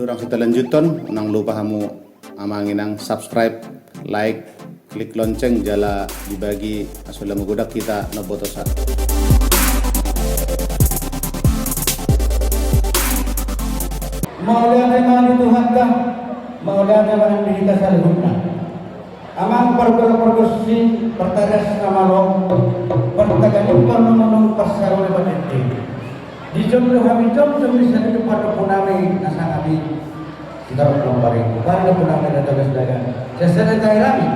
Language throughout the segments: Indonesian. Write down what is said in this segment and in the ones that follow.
Dorang kita lanjuton, nang lupa kamu amangin ang subscribe, like, klik lonceng, jala dibagi asula magudak kita na boto sa. Maulana mani Tuhan ka, maulana manang dihita sa luhut na. Amang pergolok-pergosi pertagas namalong, pertaganin permenunung pasarul panenti. Di jomlo kami jom bisa di depan punami nasa kami kita lompari. Pada punami dan tagas daga. Sesuai kami.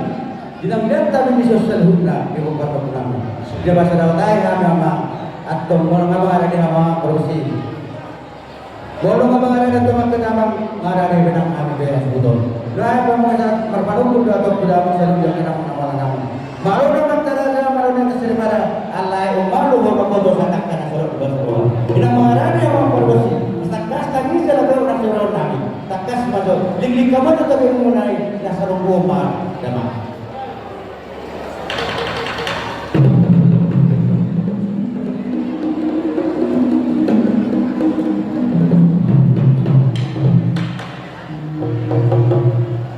Dinang data di sosial hubna di depan punami. Dia bahasa dawai nama atau mau ngabang di nama produksi. Bolong ngabang ada teman kenamang ngarare benang kami beres betul. Dahil pemerintah berpalu atau tidak selalu yang kenang nama-nama. Baru dapat tanda baru dapat seremara Allah umaru berkodoh anak kana surat bersekolah. Tidak mengarani yang memperbersih. Takas tadi salah orang surat nabi. Takas masuk. Ling kamu tetap mengenai dasar goma dama.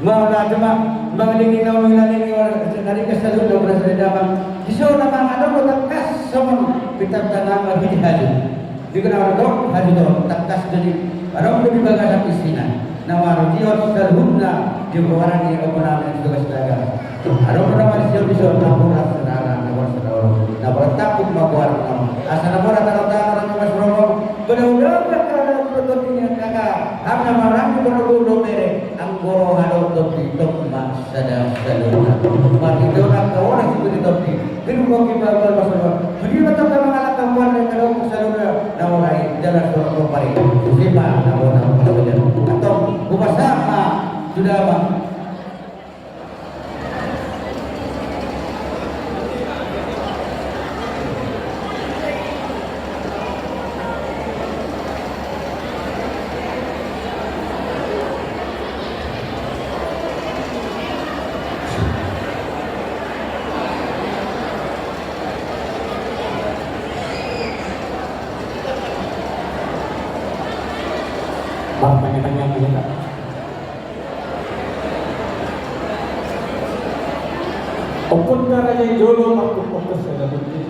Maula cuma mengalami nawi dari keseluruhan doa sedang isu nama ada takas semua kita tanam lebih hari dikenal dok hari dok takas dari orang lebih bagas isinya nama rojio terhubna di bawah ini omongan yang juga sedaga ada orang masih bisa nampura saudara nampura saudara nampura takut bawa asal nampura rata-rata orang mas romo benar-benar karena sebetulnya kakak karena orang itu berdua mere anggoro halo topi top mas sadar sadar mati orang kawan itu di topi ini kok kita bermasalah jadi betul kalau anak kawan yang kalau saudara nawai jalan surat kembali lima nama saja atau bersama sudah bang tanya-tanya kita. Opun karanya jolo waktu fokus ada bunyi.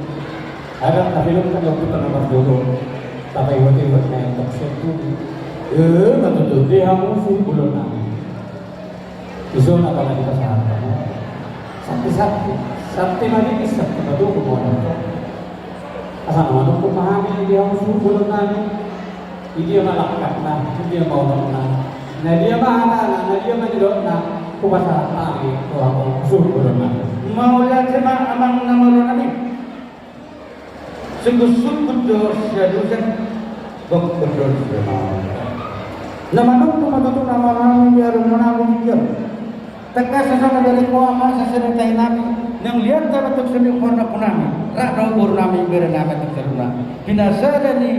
Ada film kan yang kita nama jolo. Tapi waktu yang toksik tu, betul tu dia musuh bulan nami. Isu nak kalau kita sahaja. Sakti lagi kisah kita tu kemana? Asal nama tu pemahami dia musuh bulan nami. Dia malakkan nah, dia mau nak. Nah dia mana? Nah dia menjadi nak. Kuasa tadi, tuan suruh berona. Mau lihat cuma amang nama berona ni. Sungguh-sungguh dosa bok berdosa mau. Nama tu nama orang dia rumah nabi dia. Tekas sesama dari kuaman sesuatu yang nabi. Yang lihat tak betul sendiri warna punami. Rada burnami berenama terseruna. Binasa ni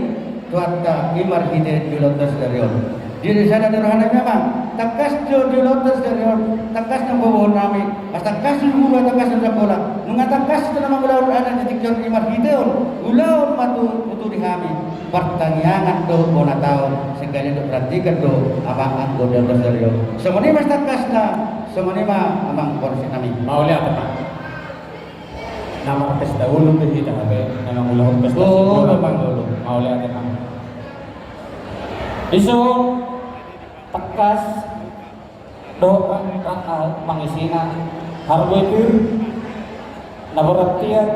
tuata imar hidayat bilotas dari Allah. Di sana derhana memang takas jo bilotas dari Allah. Takas nang bawa nami. Takas guru takas sekolah. Mengatakas itu nama ulah ada titik jon imar hidayat. Ulah matu putu dihami. Pertanyaan do bona tahu sekali do perhatikan do apa anggo bilotas dari Allah. Semua mas takasna, semua mah amang porsi nami. Mau lihat apa? Nama pesta ulung tu kita habe. Nama ulah pesta ulung bang ulung. Mau lihat apa? Isu tekas doa akal mangisina harga itu naboratian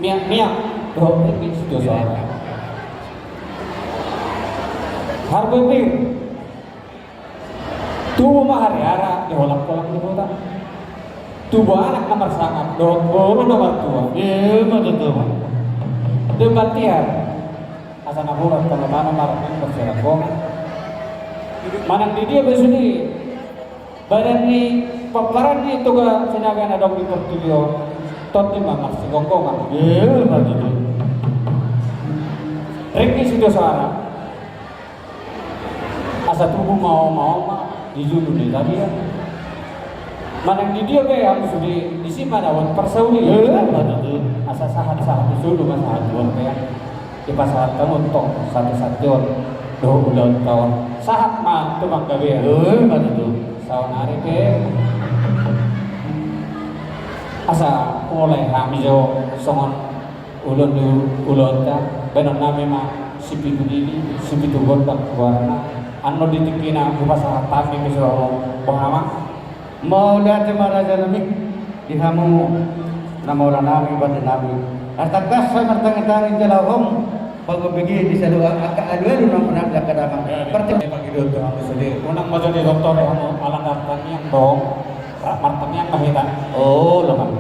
miak doa itu dosa harga itu tuh mahariara diholak-holak di kota tuh anak nomor sangat baru nomor tua betul debatian asal naburat kalau mana marahnya berseragam manang di dia besuni badan ni paparan ni toga sinaga na dong di portfolio tot ni mamas gonggongan begitu Reki sudah suara asa tubuh mau mah di julu ni tadi ya manang di dia kayak aku sudah di sini awan persauli asa sahat di julu mas sahat kayak di pasar kamu tok satu-satu doh udah tahun sahat tumang gabi ya. Ba't ito? Saunari ke asa mulai hamijo songon ulon ta benon nami ma sipitu dili sipitu gondak warna anno ditikina bahasa tami miso bahama Mau dati maraja nami dihamu nama orang nami pada nami. Artakas sa martang-tangin jalawong pagbibigay di sa luwa aka-alwelo ng panagla kadamang. Perti pagi dulu tuh aku sedih. Unang mau jadi dokter ya kamu alat datang yang dong, martang yang mahita. Oh, lamang.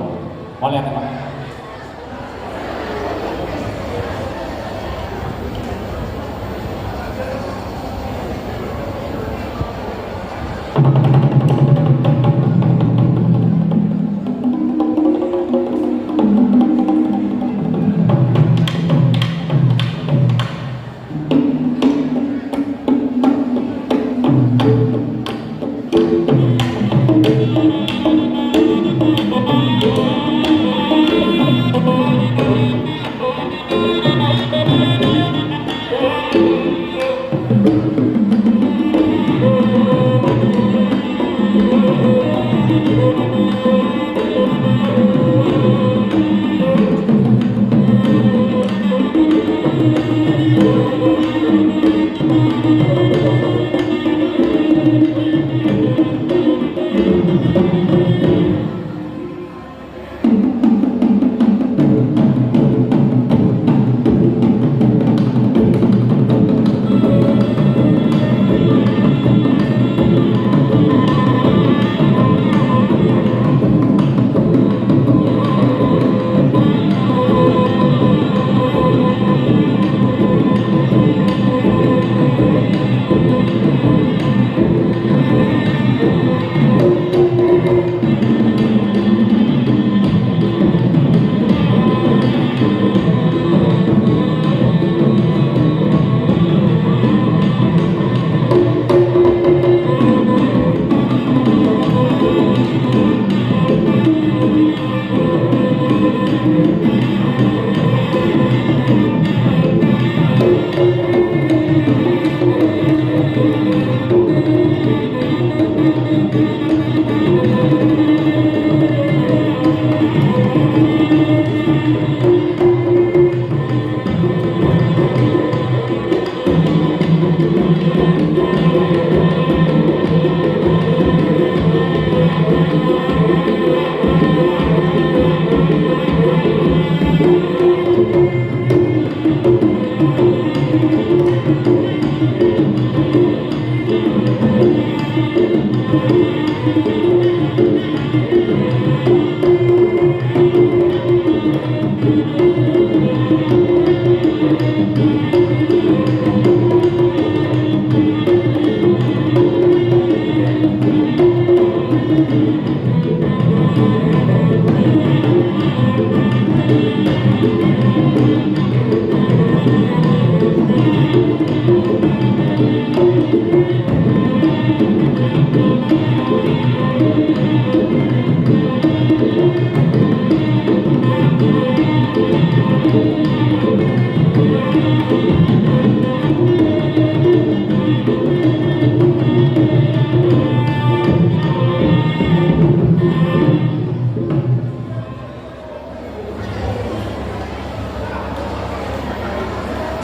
Mau lihat apa?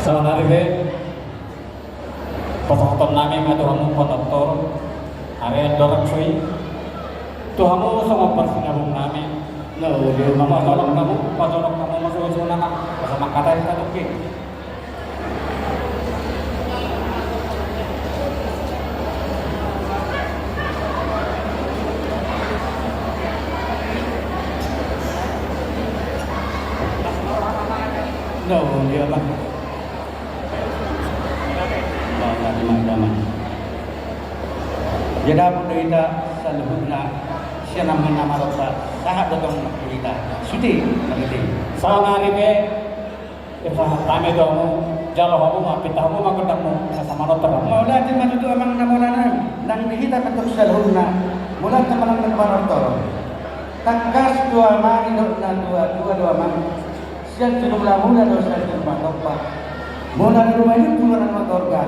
Saunari potong nami nga tuhamu potong area dorang sui tuhamu sama persinabung nami No, dia mama tolong kamu masuk nama sama kata kita tuh No, dia apa? Teman-teman. Jadi apa kita selalu siya naman nama rasa lahat datang kita. Suti, ngerti. saunari ke tame domu jalo hamu mapita hamu magandang sama noter Mau natin matuto amang namunanan nang dihita katok salhuna mula teman ng manotoro. Takas dua mang dua mang siya tinumla muna daw sa matopa. Mula ng rumah ini keluar ng motor ka.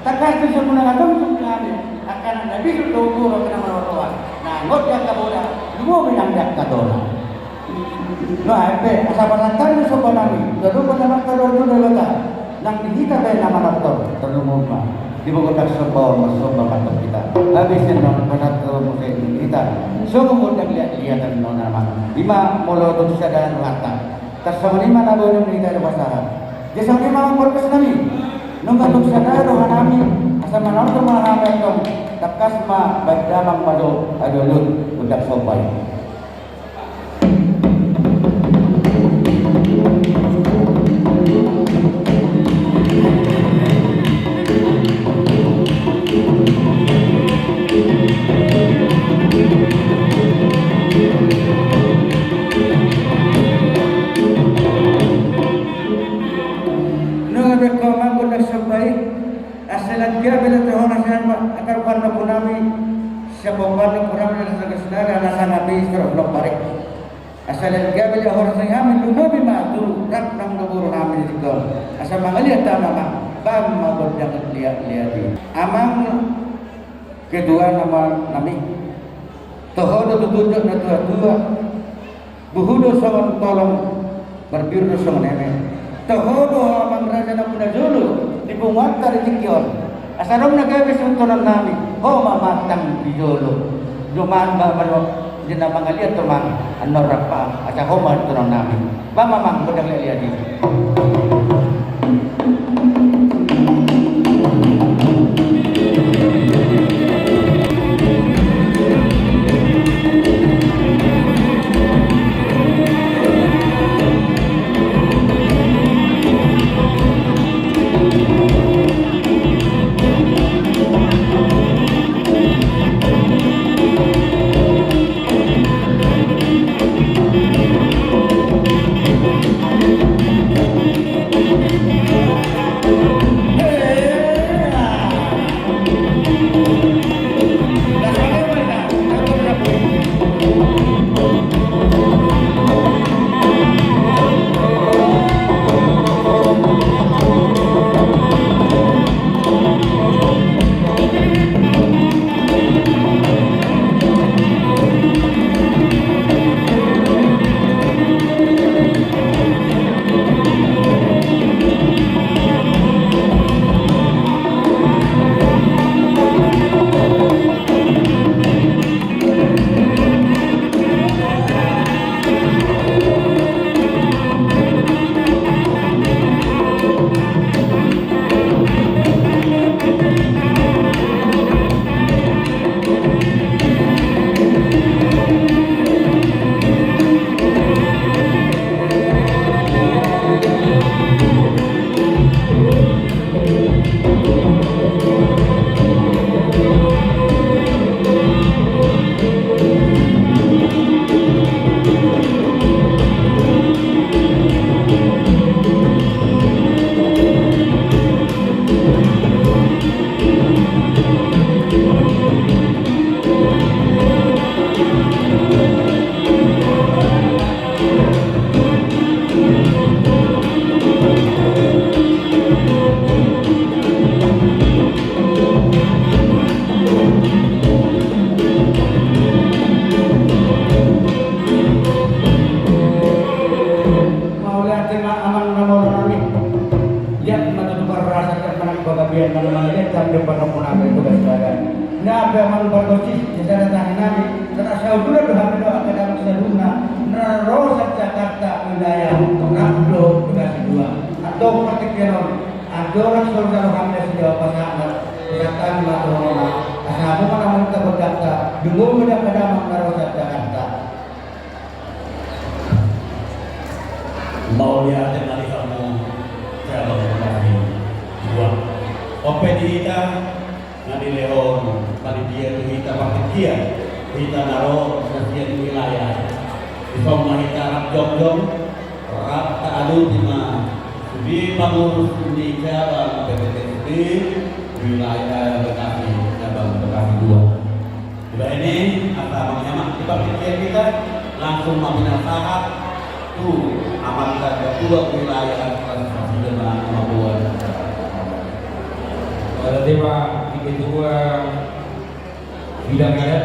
Takas itu siya muna agam kami akan nabi luguro kana marotoa na ngodya ka bola lumubi nang dak ka dola no ape asa baratan so banami dado pa naman ka dola bata nang kita kay naman ato tulungon ma di mo ko taksobaw masoba kato kita habis non panato mo kay kita so mo lihat-lihatan no naman lima molo to sa dan rata tas sa lima na bono ni kita basahan di sa lima ang purpose nami nung katok sa daro hanami asa manon to mga to takas ma bagdamang pado adulun udak sobay Asalan gabil ahor sa yamin lumabi matu rak nang gaburo namin dito asa mangaliat tama bam magod yang lihat amang kedua nama nami tohodo tutujud na tua buhudo sawan tolong berbiru sawan nene tohodo amang raja na punajulu di bungata rikion asarom na gabi suntunan nami ho mamatang bijolo duman ba di na mangaliat teman anor rapa aca homan turang nami ba mamang bodang lihat ini mau lihat dari kamu kalau kami dua ope kita nadi leon panitia itu kita pakai dia kita naruh bagian wilayah di rumah kita rap jom rap tak adu di di pengurus di cabang PPTD wilayah Bekasi cabang Bekasi 2. Juga ini apa namanya di panitia kita langsung membina tahap tuh amankan kedua wilayah transportasi dengan kemampuan. Pada tema itu bidang adat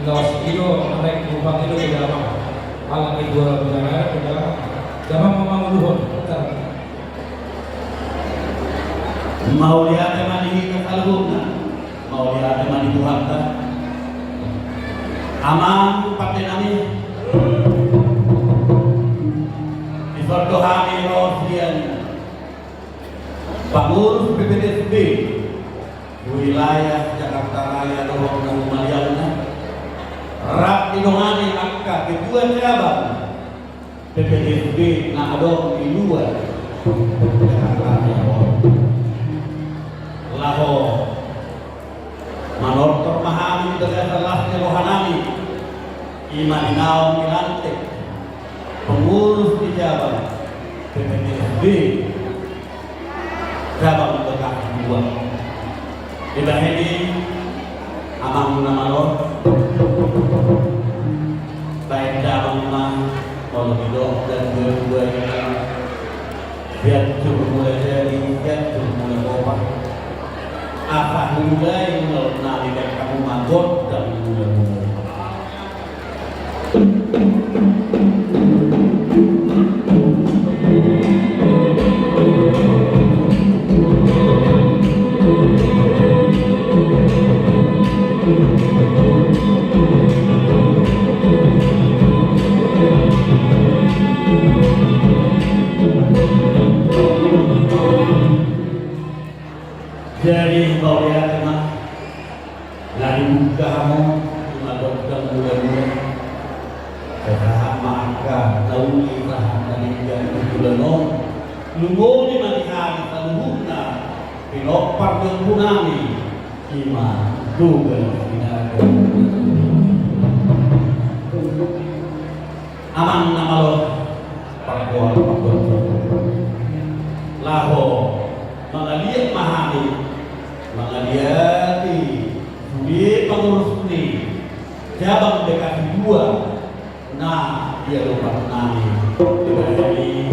los itu mereka lubang itu di dalam alam itu bidang adat di dalam dalam memanguluhun mau lihat mani kasalugna mau lihat mani Tuhan ta amang paten ami disordohani rosian pengurus PPDSB wilayah Jakarta Raya Lorong dan Maliana rak didongani angka kedua cabang PPDSB na adong di luar Jakarta Raya laho manortor mahami dengan salahnya rohanami iman inaw milantik pengurus di cabang PPDSB cabang Bekah dua ibadah ini amang namalor baik cabang mah kalau hidup dan dua-dua yang biar cukup mulai dari biar cukup mulai obat apa mulai nanti dari kamu manggot dan mulai jadi kau lihat mah lari buka kamu cuma dokter muda-muda kata maka tahu kita dari dari bulan lumbo di mati hari taluhna pilopar dan punami ima juga tidak aman nama lo pakkuan laho mengaliat mahami mengaliati di pengurus ini cabang DKI 2 nah dia lupa nani diberi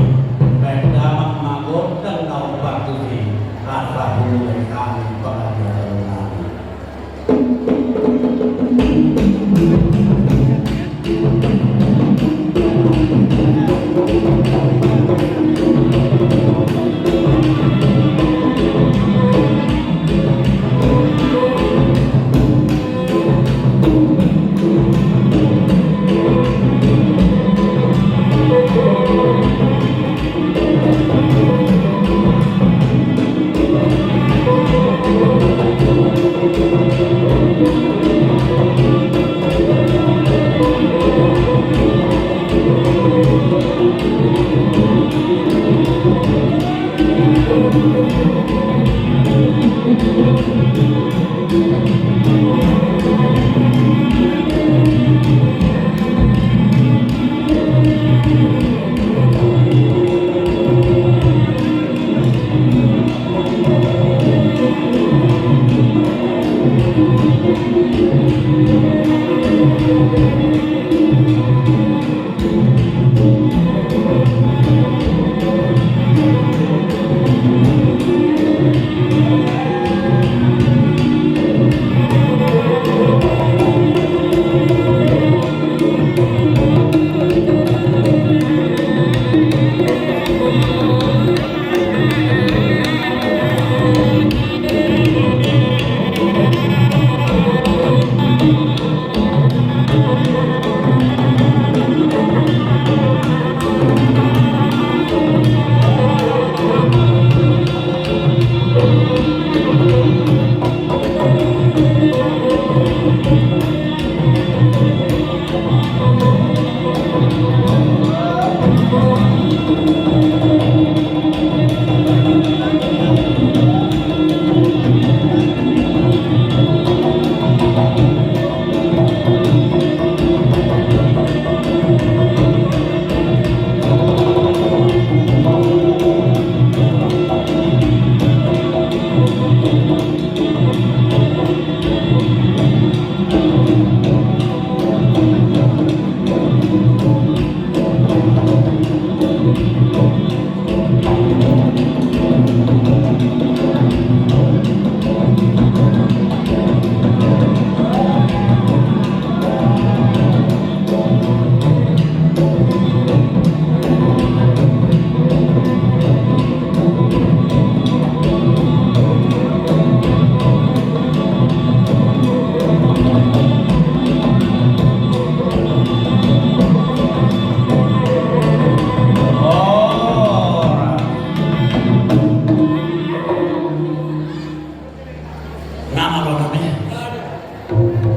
baik damak magot dan kau batu di rasa mulai kami pengajian nani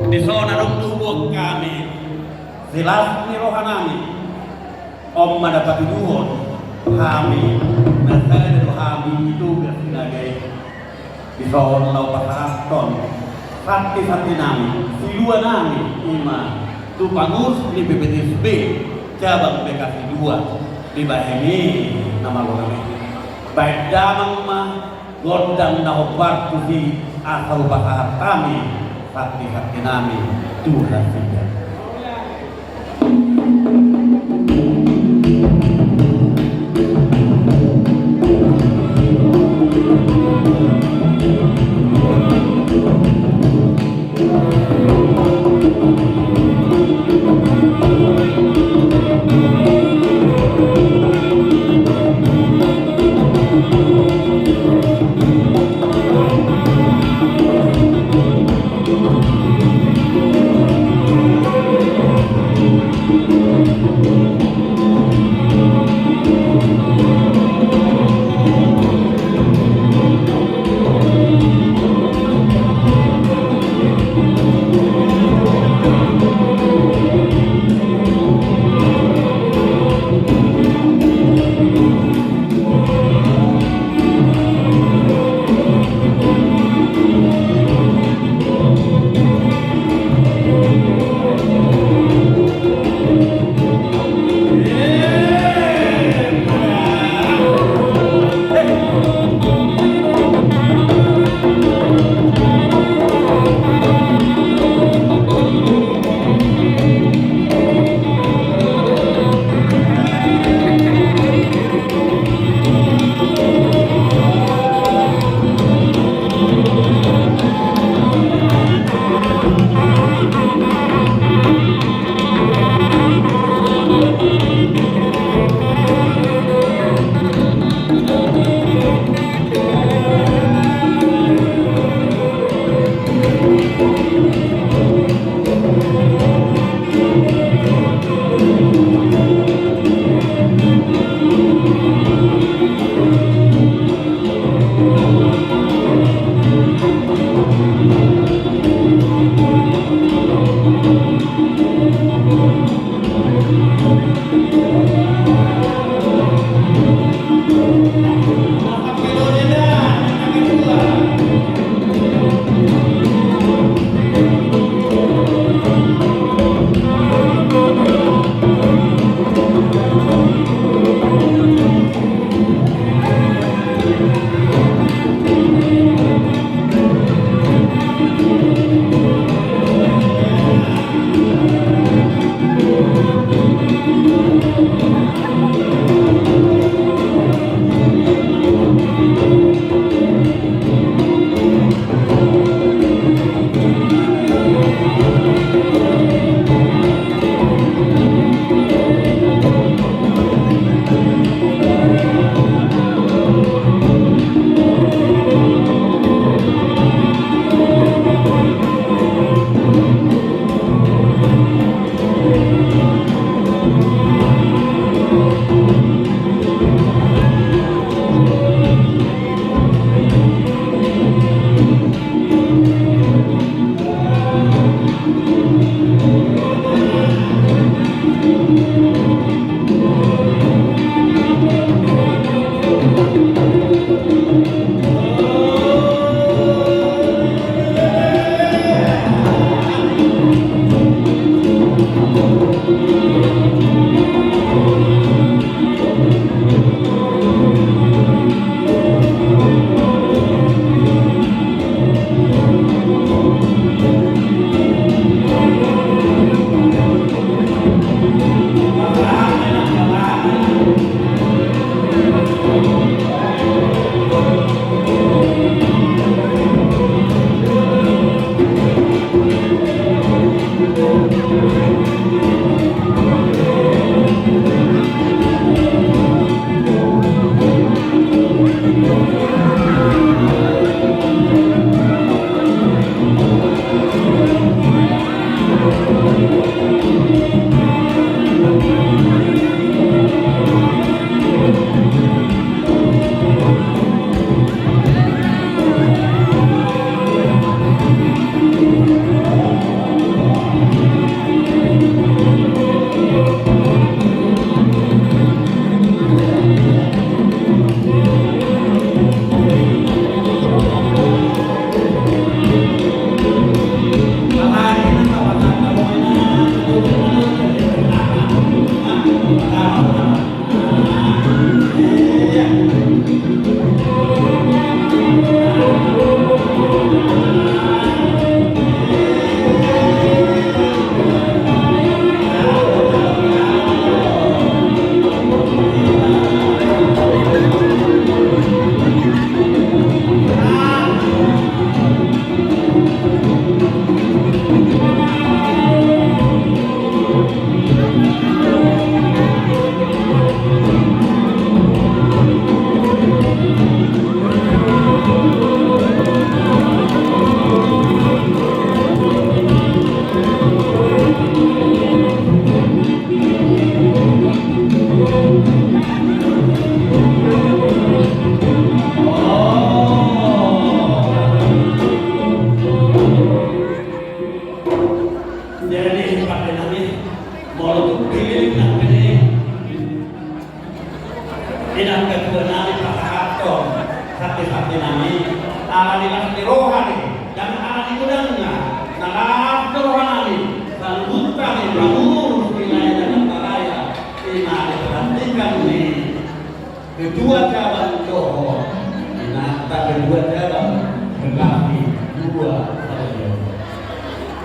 di zona rumah kami jelas ni rohanami om mendapati duhon kami dan kami itu sebagai di zona lau pasahton hati nami silua nami ima tu pangus di BPTSB cabang BKT 2 di Bahini nama lorame baik damang mah godang na obar tu di asal pasah kami hati nami Tuhan saja.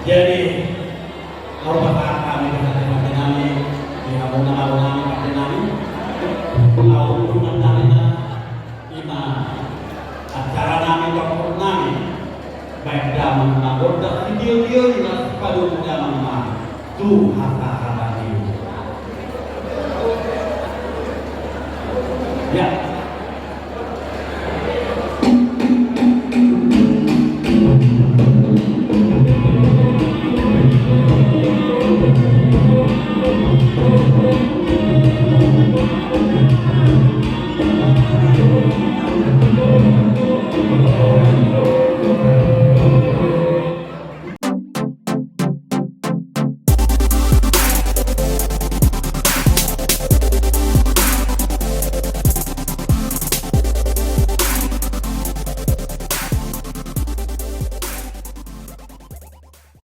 Jadi merupakan kami berhati-hati kami di kampung nama kami partai kami lalu hubungan kami lima acara kami waktu kami baik dalam anggota video-video yang pada dalam tu harta-harta